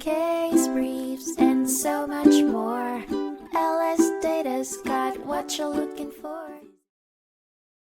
case briefs, and so much more. LSData's got what you're looking for.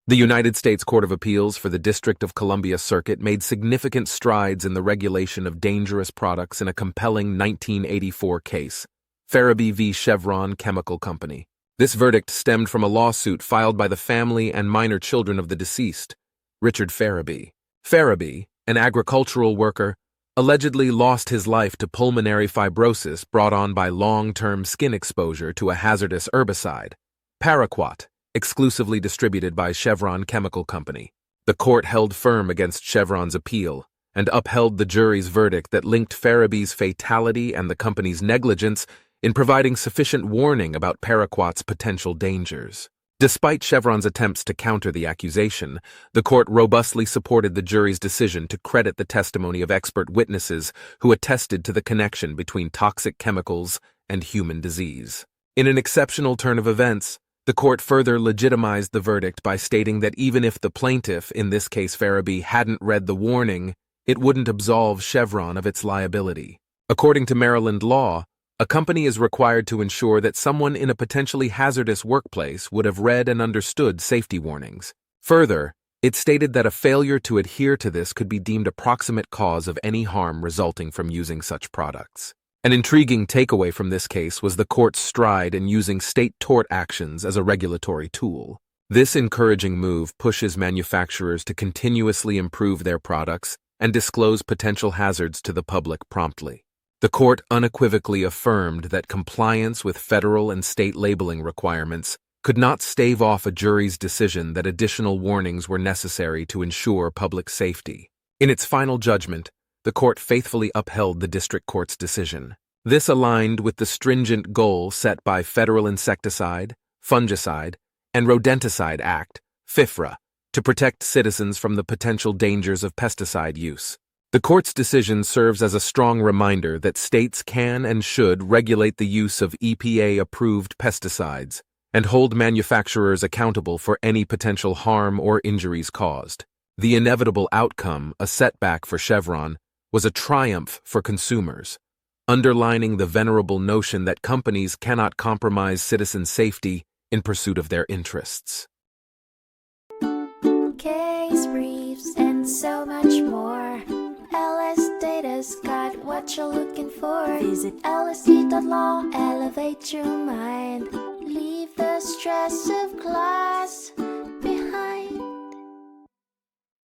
The United States Court of Appeals for the District of Columbia Circuit made significant strides in the regulation of dangerous products in a compelling 1984 case, Ferebee v. Chevron Chemical Company. This verdict stemmed from a lawsuit filed by the family and minor children of the deceased, Richard Ferebee. Ferebee, an agricultural worker, allegedly lost his life to pulmonary fibrosis brought on by long-term skin exposure to a hazardous herbicide, paraquat, exclusively distributed by Chevron Chemical Company. The court held firm against Chevron's appeal and upheld the jury's verdict that linked Ferebee's fatality and the company's negligence in providing sufficient warning about paraquat's potential dangers. Despite Chevron's attempts to counter the accusation, the court robustly supported the jury's decision to credit the testimony of expert witnesses who attested to the connection between toxic chemicals and human disease. In an exceptional turn of events, the court further legitimized the verdict by stating that even if the plaintiff, in this case Ferebee, hadn't read the warning, it wouldn't absolve Chevron of its liability. According to Maryland law, a company is required to ensure that someone in a potentially hazardous workplace would have read and understood safety warnings. Further, it stated that a failure to adhere to this could be deemed a proximate cause of any harm resulting from using such products. An intriguing takeaway from this case was the court's stride in using state tort actions as a regulatory tool. This encouraging move pushes manufacturers to continuously improve their products and disclose potential hazards to the public promptly. The court unequivocally affirmed that compliance with federal and state labeling requirements could not stave off a jury's decision that additional warnings were necessary to ensure public safety. In its final judgment, the court faithfully upheld the district court's decision. This aligned with the stringent goal set by Federal Insecticide, Fungicide, and Rodenticide Act, FIFRA, to protect citizens from the potential dangers of pesticide use. The court's decision serves as a strong reminder that states can and should regulate the use of EPA-approved pesticides and hold manufacturers accountable for any potential harm or injuries caused. The inevitable outcome, a setback for Chevron, was a triumph for consumers, underlining the venerable notion that companies cannot compromise citizen safety in pursuit of their interests. Case briefs, and so much more. LSData's got what you're looking for. Visit lsd.law, elevate your mind. Leave the stress of class.